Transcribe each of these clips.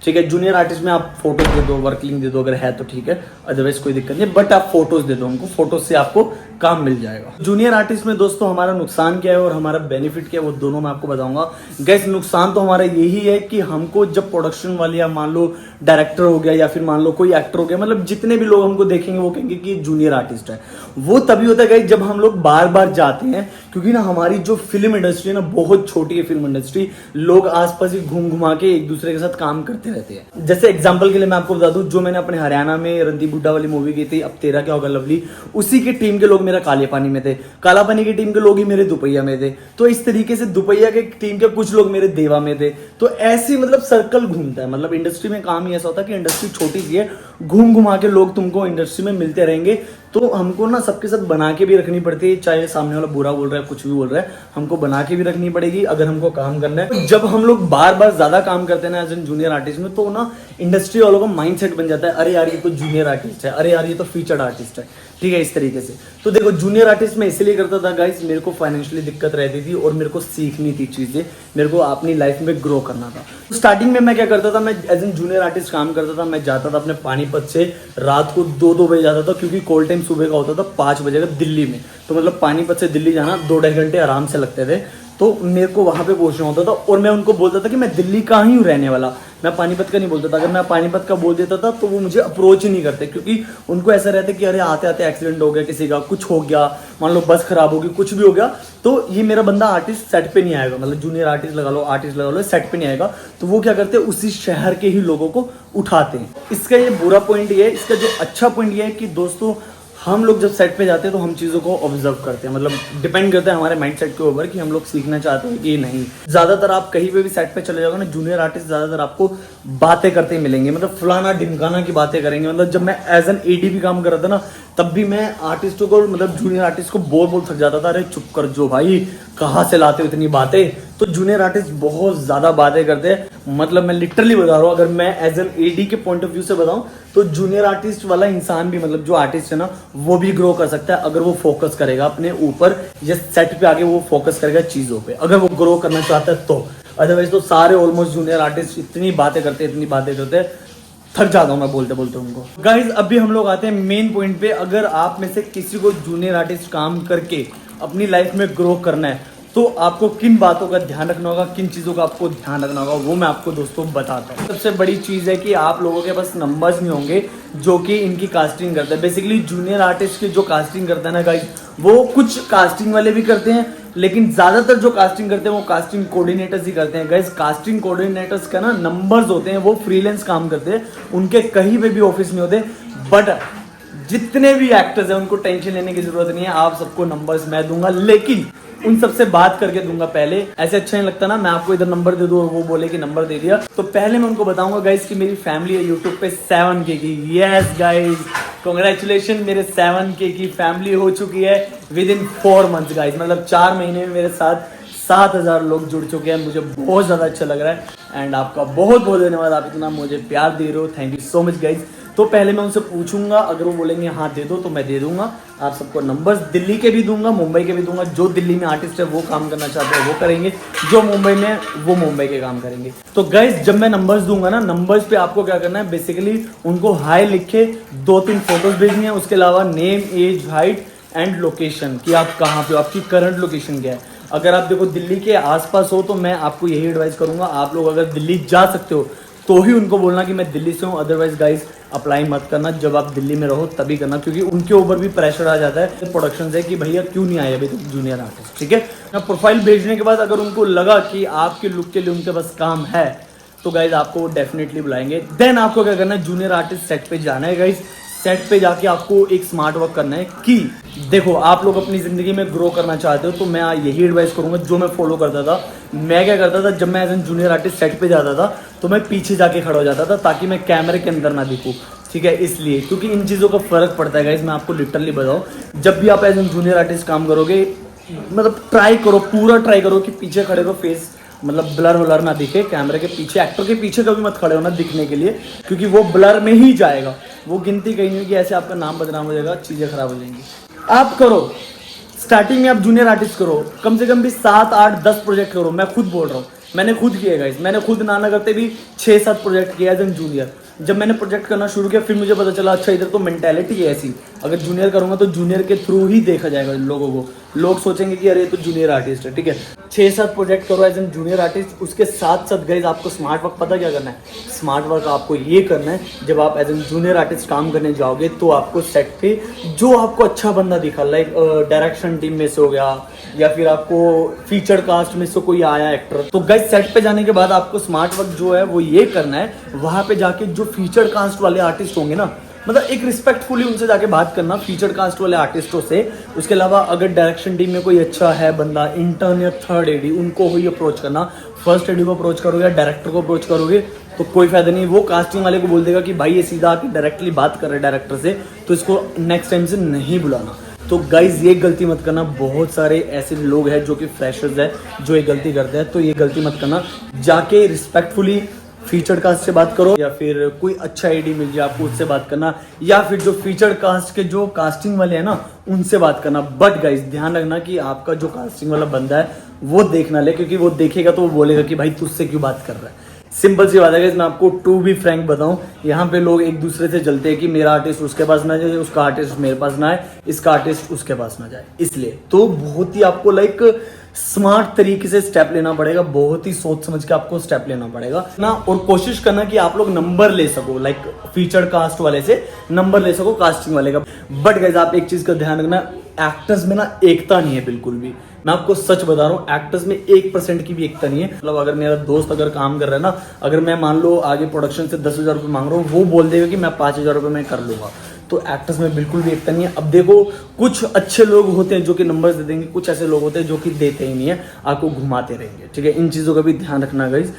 ठीक है। Junior artist में आप फोटोज दे दो, वर्क लिंक दे दो, अगर है तो ठीक है, अदरवाइज कोई दिक्कत नहीं, बट आप फोटोज दे दो हमको, फोटोज से आपको काम मिल जाएगा। जूनियर आर्टिस्ट में दोस्तों हमारा नुकसान क्या है और हमारा बेनिफिट क्या है वो दोनों मैं आपको बताऊंगा। गैस नुकसान तो हमारा यही है कि हमको जब प्रोडक्शन वाले या मान लो डायरेक्टर हो गया या फिर मान लो कोई एक्टर हो गया, मतलब जितने भी लोग हमको देखेंगे वो कहेंगे कि जूनियर आर्टिस्ट है। वो तभी होता है गाइस जब हम लोग बार बार जाते हैं, क्योंकि ना हमारी जो फिल्म इंडस्ट्री है ना बहुत छोटी है फिल्म इंडस्ट्री, लोग आसपास ही घूम घुमा के एक दूसरे के साथ काम करते रहते हैं। जैसे एग्जांपल के लिए मैं आपको बता दूं, जो मैंने अपने हरियाणा में रणदीप हुड्डा वाली मूवी की थी अब तेरा क्या होगा लवली, उसी की टीम के लोग मेरा काले पानी में थे, काला पानी की टीम के लोग ही मेरे दुपहिया में थे, तो इस तरीके से दुपहिया के टीम के कुछ लोग मेरे देवा में थे। तो ऐसी मतलब सर्कल घूमता है, मतलब इंडस्ट्री में काम ही ऐसा होता है कि इंडस्ट्री छोटी सी है, घूम घुमा के लोग तुमको इंडस्ट्री में मिलते रहेंगे। तो हमको ना सबके साथ बना के भी रखनी पड़ती है, चाहे सामने वाला बुरा बोल रहा है कुछ भी बोल रहा है, हमको बना के भी रखनी पड़ेगी अगर हमको काम करना है। तो जब हम लोग बार बार ज्यादा काम करते हैं ना एज एन जूनियर आर्टिस्ट में, तो ना इंडस्ट्री वालों का माइंडसेट बन जाता है, अरे यार ये तो जूनियर आर्टिस्ट है, अरे यार ये तो फीचर्ड आर्टिस्ट है, ठीक है, इस तरीके से। तो देखो जूनियर आर्टिस्ट में इसलिए करता था गाइस, मेरे को फाइनेंशियली दिक्कत रहती थी और मेरे को सीखनी थी चीजें, मेरे को अपनी लाइफ में ग्रो करना था। तो स्टार्टिंग में मैं क्या करता था, मैं एज एन जूनियर आर्टिस्ट काम करता था, मैं जाता था अपने पानीपत से रात को 2-2 बजे जाता था, क्योंकि कॉल टाइम सुबह का होता था 5 बजे का दिल्ली में, तो मतलब पानीपत से दिल्ली जाना 2-2.5 घंटे आराम से लगते थे। तो मेरे को वहां पे पहुंचना होता था और मैं उनको बोलता था कि मैं दिल्ली का ही हूँ रहने वाला, मैं पानीपत का नहीं बोलता था। अगर मैं पानीपत का बोल देता था तो वो मुझे अप्रोच ही नहीं करते, क्योंकि उनको ऐसा रहता कि अरे आते आते एक्सीडेंट हो गया किसी का, कुछ हो गया, मान लो बस खराब होगी, कुछ भी हो गया, तो ये मेरा बंदा आर्टिस्ट सेट पे नहीं आएगा, मतलब जूनियर आर्टिस्ट लगा लो सेट पे नहीं आएगा। तो वो क्या करते हैं, उसी शहर के ही लोगों को उठाते हैं। इसका ये बुरा पॉइंट ये है, इसका जो अच्छा पॉइंट ये है कि दोस्तों हम लोग जब सेट पे जाते हैं तो हम चीज़ों को ऑब्जर्व करते हैं, मतलब डिपेंड करता है हमारे माइंडसेट के ऊपर कि हम लोग सीखना चाहते हैं कि नहीं। ज़्यादातर आप कहीं पे भी सेट पे चले जाओगे ना, जूनियर आर्टिस्ट ज़्यादातर आपको बातें करते मिलेंगे, मतलब फलाना ढिमकाना की बातें करेंगे। मतलब जब मैं एज एन एडी भी काम कर रहा था ना, तब भी मैं आर्टिस्टों को, मतलब जूनियर आर्टिस्ट को बोल थक जाता था, अरे चुप कर जो भाई, कहाँ से लाते हो इतनी बातें। तो जूनियर आर्टिस्ट बहुत ज़्यादा बातें करते हैं, मतलब मैं लिटरली बता रहा हूँ, अगर मैं एज एन एडी के पॉइंट ऑफ व्यू से बताऊँ तो जूनियर आर्टिस्ट वाला इंसान भी, मतलब जो आर्टिस्ट है ना, वो भी ग्रो कर सकता है अगर वो फोकस करेगा अपने ऊपर, या सेट पे आके वो फोकस करेगा चीज़ों पे, अगर वो ग्रो करना चाहता है तो। अदरवाइज तो सारे ऑलमोस्ट जूनियर आर्टिस्ट इतनी बातें करते हैं, थक जाता हूँ मैं बोलते बोलते उनको। गाइज अभी हम लोग आते हैं मेन पॉइंट पे। अगर आप में से किसी को जूनियर आर्टिस्ट काम करके अपनी लाइफ में ग्रो करना है तो आपको किन बातों का ध्यान रखना होगा, किन चीज़ों का आपको ध्यान रखना होगा, वो मैं आपको दोस्तों बताता हूँ। सबसे बड़ी चीज़ है कि आप लोगों के पास नंबर्स नहीं होंगे जो कि इनकी कास्टिंग करता है। बेसिकली जूनियर आर्टिस्ट की जो कास्टिंग करता है ना गाइज, वो कुछ कास्टिंग वाले भी करते हैं, लेकिन ज़्यादातर जो कास्टिंग करते हैं वो कास्टिंग कोऑर्डिनेटर्स ही करते हैं। गाइज कास्टिंग कोऑर्डिनेटर्स का ना नंबर्स होते हैं, वो फ्रीलांस काम करते हैं, उनके कहीं पे भी ऑफिस नहीं होते। बट जितने भी एक्टर्स हैं उनको टेंशन लेने की जरूरत नहीं है, आप सबको नंबर्स मैं दूंगा, लेकिन उन सबसे बात करके दूंगा पहले। ऐसे अच्छा नहीं लगता ना मैं आपको इधर नंबर दे दूं और वो बोले कि नंबर दे दिया। तो पहले मैं उनको बताऊंगा गाइज कि मेरी फैमिली है यूट्यूब पे 7K की। यस गाइज, कॉन्ग्रेचुलेशन, मेरे 7K की फैमिली हो चुकी है विद इन 4 मंथ्स गाइज, मतलब 4 महीने में मेरे साथ 7,000 लोग जुड़ चुके हैं। मुझे बहुत ज़्यादा अच्छा लग रहा है एंड आपका बहुत बहुत धन्यवाद, आप इतना मुझे प्यार दे रहे हो, thank you so much guys. तो पहले मैं उनसे पूछूंगा, अगर वो बोलेंगे हाँ दे दो तो मैं दे दूंगा। आप सबको नंबर्स दिल्ली के भी दूंगा, मुंबई के भी दूंगा। जो दिल्ली में आर्टिस्ट है वो काम करना चाहते हैं वो करेंगे, जो मुंबई में वो मुंबई के काम करेंगे। तो गाइज जब मैं नंबर्स दूंगा ना, नंबर्स पे आपको क्या करना है, बेसिकली उनको हाई लिख के 2-3 फोटोज भेजनी है, उसके अलावा name, age, height and location कि आप कहाँ पे हो, आपकी करंट लोकेशन क्या है। अगर आप देखो दिल्ली के आसपास हो तो मैं आपको यही एडवाइस करूंगा, आप लोग अगर दिल्ली जा सकते हो तो ही उनको बोलना कि मैं दिल्ली से हूँ, अदरवाइज गाइज अप्लाई मत करना। जब आप दिल्ली में रहो तभी करना, क्योंकि उनके ऊपर भी प्रेशर आ जाता है प्रोडक्शन से कि भैया क्यों नहीं आए अभी तक जूनियर आर्टिस्ट, ठीक है। प्रोफाइल भेजने के बाद अगर उनको लगा कि आपके लुक के लिए उनके पास काम है तो गाइज आपको डेफिनेटली बुलाएंगे। देन आपको क्या करना है, जूनियर आर्टिस्ट सेट पे जाना है गाइज। सेट पे जाके आपको एक स्मार्ट वर्क करना है कि देखो आप लोग अपनी ज़िंदगी में ग्रो करना चाहते हो तो मैं यही एडवाइस करूंगा जो मैं फॉलो करता था। मैं क्या करता था, जब मैं as an junior artist set पे जाता था तो मैं पीछे जाके खड़ा हो जाता था ताकि मैं कैमरे के अंदर ना दिखूँ, ठीक है। इसलिए क्योंकि इन चीज़ों का फ़र्क पड़ता है गाइज। मैं आपको लिटरली बताऊँ, जब भी आप एज एन जूनियर आर्टिस्ट काम करोगे, मतलब ट्राई करो, पूरा ट्राई करो कि पीछे खड़े रहो, फेस मतलब ब्लर व्लर ना दिखे कैमरे के पीछे। एक्टर के पीछे कभी मत खड़े होना दिखने के लिए, क्योंकि वो ब्लर में ही जाएगा, वो गिनती कहीं नहीं कि ऐसे आपका नाम बदनाम हो जाएगा, चीज़ें खराब हो जाएंगी। आप करो, स्टार्टिंग में आप जूनियर आर्टिस्ट करो, कम से कम भी 7, 8, 10 प्रोजेक्ट करो। मैं खुद बोल रहा हूँ मैंने खुद किया गाइस, मैंने खुद ना करते भी 6-7 प्रोजेक्ट किया एज एन जूनियर। जब मैंने प्रोजेक्ट करना शुरू किया फिर मुझे पता चला अच्छा इधर तो मेंटेलिटी है ऐसी, अगर जूनियर करूंगा तो जूनियर के थ्रू ही देखा जाएगा लोगों को, लोग सोचेंगे कि अरे ये तो जूनियर आर्टिस्ट है, ठीक है। 6-7 प्रोजेक्ट करो एज एन जूनियर आर्टिस्ट। उसके साथ साथ गाइस आपको स्मार्ट वर्क पता क्या करना है, स्मार्ट वर्क आपको ये करना है, जब आप एज एन जूनियर आर्टिस्ट काम करने जाओगे तो आपको सेट पे जो आपको अच्छा बंदा दिखा, लाइक डायरेक्शन टीम में से हो गया या फिर आपको फीचर कास्ट में से कोई आया एक्टर, तो गाइस सेट पे जाने के बाद आपको स्मार्ट वर्क जो है वो ये करना है, वहां पे जाके जो फीचर कास्ट वाले आर्टिस्ट होंगे ना, मतलब एक रिस्पेक्टफुली उनसे जाके बात करना फीचर कास्ट वाले आर्टिस्टों से। उसके अलावा अगर डायरेक्शन टीम में कोई अच्छा है बंदा, इंटर्न या थर्ड एडी, उनको ही अप्रोच करना। फर्स्ट एडी को अप्रोच करोगे या डायरेक्टर को अप्रोच करोगे तो कोई फायदा नहीं, वो कास्टिंग वाले को बोल देगा कि भाई ये सीधा आके डायरेक्टली बात कर रहे हैं डायरेक्टर से, तो इसको नेक्स्ट टाइम से नहीं बुलाना। तो गाइज ये गलती मत करना, बहुत सारे ऐसे लोग हैं जो कि फ्रेशर्स है जो ये गलती करते हैं, तो ये गलती मत करना। जाके रिस्पेक्टफुली फीचर कास्ट से बात करो या फिर कोई अच्छा आईडी मिल जाए आपको उससे बात करना, या फिर जो फीचर कास्ट के जो कास्टिंग वाले हैं ना उनसे बात करना। बट गाइज ध्यान रखना कि आपका जो कास्टिंग वाला बंदा है वो देखना ले, क्योंकि वो देखेगा तो वो बोलेगा कि भाई तुझसे क्यों बात कर रहा है। सिंपल सी बात है गाइस, मैं आपको टू बी फ्रैंक बताऊं, यहाँ पे लोग एक दूसरे से जलते हैं कि मेरा आर्टिस्ट उसके पास ना जाए, उसका आर्टिस्ट मेरे पास ना आए, इसका आर्टिस्ट उसके पास ना जाए। इसलिए तो बहुत ही आपको लाइक स्मार्ट तरीके से स्टेप लेना पड़ेगा, बहुत ही सोच समझ के आपको स्टेप लेना पड़ेगा ना, और कोशिश करना कि आप लोग नंबर ले सको, लाइक फीचर कास्ट वाले से नंबर ले सको कास्टिंग वाले का। बट गाइस आप एक चीज का ध्यान रखना, एक्टर्स में ना एकता नहीं है बिल्कुल भी, मैं आपको सच बता रहा हूँ, एक्टर्स में 1% की भी एकता नहीं है। मतलब अगर मेरा दोस्त अगर काम कर रहा है ना, अगर मैं मान लो आगे प्रोडक्शन से 10,000 रुपये मांग रहा हूँ, वो बोल देगा कि मैं 5,000 रुपये में कर लूंगा, तो एक्टर्स में बिल्कुल भी एकता नहीं है। अब देखो कुछ अच्छे लोग होते हैं जो कि नंबर्स दे देंगे, कुछ ऐसे लोग होते हैं जो कि देते ही नहीं है, आपको घुमाते रहेंगे, ठीक है। इन चीज़ों का भी ध्यान रखना गाइज।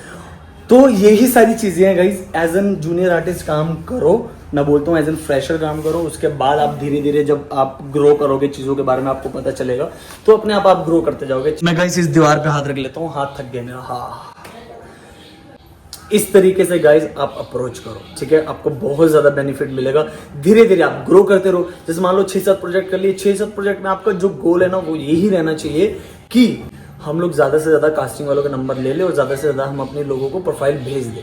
तो यही सारी चीज़ें हैं guys, as an junior artist काम करो, मैं बोलता हूँ एज एन फ्रेशर काम करो। उसके बाद आप धीरे धीरे जब आप ग्रो करोगे, चीज़ों के बारे में आपको पता चलेगा, तो अपने आप ग्रो करते जाओगे। मैं गाइज इस दीवार पे हाथ रख लेता हूँ, हाथ थक गया मेरा, हाँ। इस तरीके से गाइज आप अप्रोच करो, ठीक है, आपको बहुत ज्यादा बेनिफिट मिलेगा। धीरे धीरे आप ग्रो करते रहो। जैसे मान लो 6-7 प्रोजेक्ट कर लिए, 6-7 प्रोजेक्ट में आपका जो गोल है ना वो यही रहना चाहिए कि हम लोग ज्यादा से ज्यादा कास्टिंग वालों का नंबर ले ले और ज्यादा से ज्यादा हम अपने लोगों को प्रोफाइल भेज दें।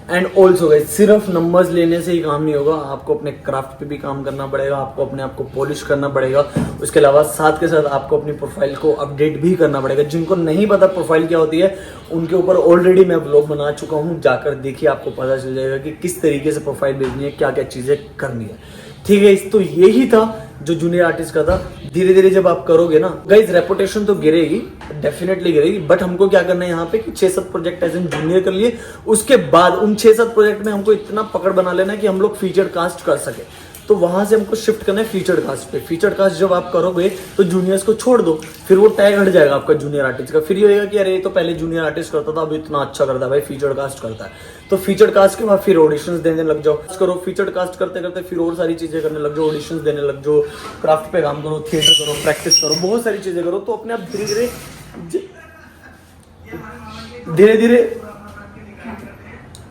एंड ऑल्सो गाइस सिर्फ नंबर्स लेने से ही काम नहीं होगा, आपको अपने क्राफ्ट पे भी काम करना पड़ेगा, आपको अपने आप को पॉलिश करना पड़ेगा। उसके अलावा साथ के साथ आपको अपनी प्रोफाइल को अपडेट भी करना पड़ेगा। जिनको नहीं पता प्रोफाइल क्या होती है, उनके ऊपर ऑलरेडी मैं व्लॉग बना चुका हूँ, जाकर देखिए, आपको पता चल जाएगा कि किस तरीके से प्रोफाइल भेजनी है, क्या क्या चीजें करनी है, ठीक है। तो यही था जो जूनियर आर्टिस्ट का था। धीरे धीरे जब आप करोगे ना गाइज, रेपुटेशन तो गिरेगी, डेफिनेटली गिरेगी, बट हमको क्या करना है यहाँ पे कि 6-7 प्रोजेक्ट एज एन जूनियर कर लिए, उसके बाद उन 6-7 प्रोजेक्ट में हमको इतना पकड़ बना लेना है कि हम लोग फीचर कास्ट कर सके। तो वहां से हमको शिफ्ट करना है फीचर कास्ट पे। फीचर कास्ट जब आप करोगे तो जूनियर्स को छोड़ दो, फिर वो टैग हट जाएगा आपका जूनियर आर्टिस्ट का। फिर ये होगा कि अरे ये तो पहले जूनियर आर्टिस्ट करता था, अब इतना अच्छा करता है भाई, फीचर कास्ट करता है। तो फीचर कास्ट के बाद फिर ऑडिशंस देने लग जाओ, करो फीचर कास्ट करते करते फिर और सारी चीजें करने लग जाओ, ऑडिशंस देने लग जाओ, क्राफ्ट पे काम करो, थिएटर करो, प्रैक्टिस करो, बहुत सारी चीजें करो। तो अपने आप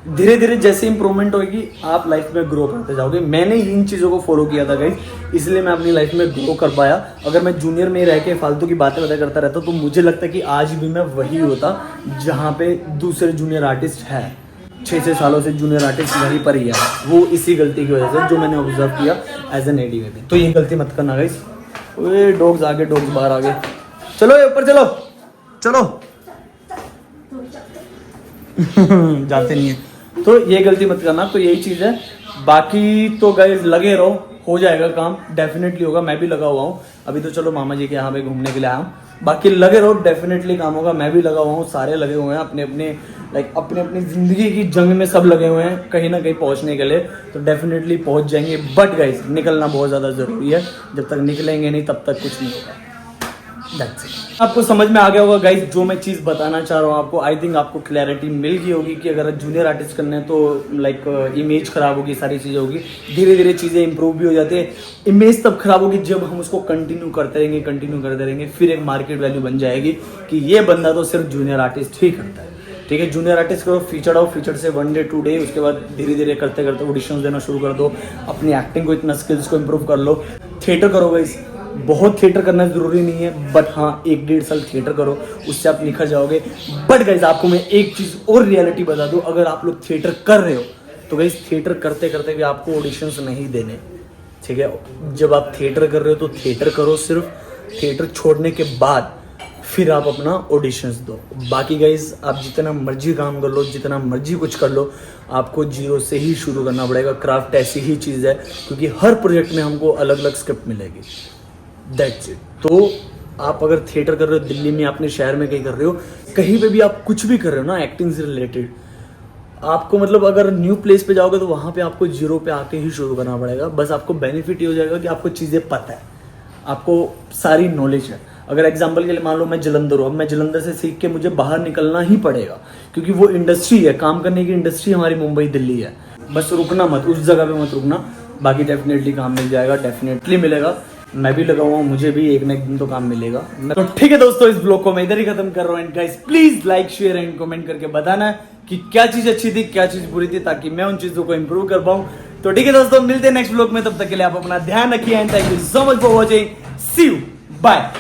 धीरे धीरे जैसे इंप्रूवमेंट होगी आप लाइफ में ग्रो करते जाओगे। मैंने इन चीज़ों को फॉलो किया था गाइस, इसलिए मैं अपनी लाइफ में ग्रो कर पाया। अगर मैं जूनियर में रह के फालतू की बातें करता रहता तो मुझे लगता है कि आज भी मैं वही होता जहाँ पे दूसरे जूनियर आर्टिस्ट है। 6-6 सालों से जूनियर आर्टिस्ट वहीं पर ही है, वो इसी गलती की वजह से जो मैंने ऑब्जर्व किया एज एन एडी में भी। तो ये गलती मत करना गाइस। ओए डॉग्स आगे, डॉग्स बाहर आगे, चलो ऊपर चलो, चलो जाते नहीं है, तो ये गलती मत करना। तो यही चीज़ है, बाकी तो गाइस लगे रहो, हो जाएगा काम, डेफिनेटली होगा। मैं भी लगा हुआ हूँ, अभी तो चलो मामा जी के यहाँ पे घूमने के लिए आया हूँ, बाकी लगे रहो, डेफिनेटली काम होगा। मैं भी लगा हुआ हूँ, सारे लगे हुए हैं अपने अपने लाइक अपने अपनी जिंदगी की जंग में, सब लगे हुए हैं कहीं ना कहीं पहुँचने के लिए, तो डेफिनेटली पहुँच जाएंगे। बट गाइस निकलना बहुत ज़्यादा ज़रूरी है, जब तक निकलेंगे नहीं तब तक कुछ नहीं होगा। आपको समझ में आ गया होगा गाइस जो मैं चीज बताना चाह रहा हूँ आपको। आई थिंक आपको क्लैरिटी मिल गई होगी कि अगर जूनियर आर्टिस्ट करना है तो लाइक इमेज खराब होगी, सारी चीजें होगी। धीरे धीरे चीजें इंप्रूव भी हो जाती है। इमेज तब खराब होगी जब हम उसको कंटिन्यू करते रहेंगे, फिर एक मार्केट वैल्यू बन जाएगी कि ये बंदा तो सिर्फ जूनियर आर्टिस्ट ही करता है, ठीक है। जूनियर आर्टिस्ट करो, फीचर आओ, फीचर से 1 day 2 day, उसके बाद धीरे धीरे करते करते ऑडिशंस देना शुरू कर दो, अपनी एक्टिंग को, इतना स्किल्स को इंप्रूव कर लो, थिएटर करो गाइस, बहुत थिएटर करना जरूरी नहीं है, बट हाँ 1-1.5 साल थिएटर करो, उससे आप निखर जाओगे। बट गाइज आपको मैं एक चीज और रियलिटी बता दूं, अगर आप लोग थिएटर कर रहे हो तो गाइज थिएटर करते करते भी आपको ऑडिशंस नहीं देने, ठीक है। जब आप थिएटर कर रहे हो तो थिएटर करो, सिर्फ थिएटर छोड़ने के बाद फिर आप अपना ऑडिशंस दो। बाकी गाइज आप जितना मर्जी काम कर लो, जितना मर्जी कुछ कर लो, आपको जीरो से ही शुरू करना पड़ेगा। क्राफ्ट ऐसी ही चीज़ है, क्योंकि हर प्रोजेक्ट में हमको अलग अलग स्क्रिप्ट मिलेगी, दैट्स इट। तो आप अगर थिएटर कर रहे हो दिल्ली में, अपने शहर में कहीं कर रहे हो, कहीं पे भी आप कुछ भी कर रहे हो ना एक्टिंग से रिलेटेड, आपको मतलब अगर न्यू प्लेस पे जाओगे तो वहाँ पे आपको जीरो पे आके ही शुरू करना पड़ेगा। बस आपको बेनिफिट ये हो जाएगा कि आपको चीज़ें पता है, आपको सारी नॉलेज है। अगर एग्जांपल के लिए मान लो मैं जलंधर हूँ, अब मैं जलंधर से सीख के मुझे बाहर निकलना ही पड़ेगा, क्योंकि वो इंडस्ट्री है, काम करने की इंडस्ट्री हमारी मुंबई दिल्ली है। बस रुकना मत, उस जगह पे मत रुकना, बाकी डेफिनेटली काम मिल जाएगा, डेफिनेटली मिलेगा। मैं भी लगा हुआ हूँ, मुझे भी एक ना एक दिन तो काम मिलेगा। तो ठीक है दोस्तों, इस ब्लॉग को मैं इधर ही खत्म कर रहा हूँ। And guys please like share and comment करके बताना कि क्या चीज अच्छी थी, क्या चीज बुरी थी, ताकि मैं उन चीजों को इंप्रूव कर पाऊँ। तो ठीक है दोस्तों, मिलते हैं नेक्स्ट ब्लॉग में, तब तक के लिए आप अपना ध्यान रखिए and thank you so much for watching. See you, bye.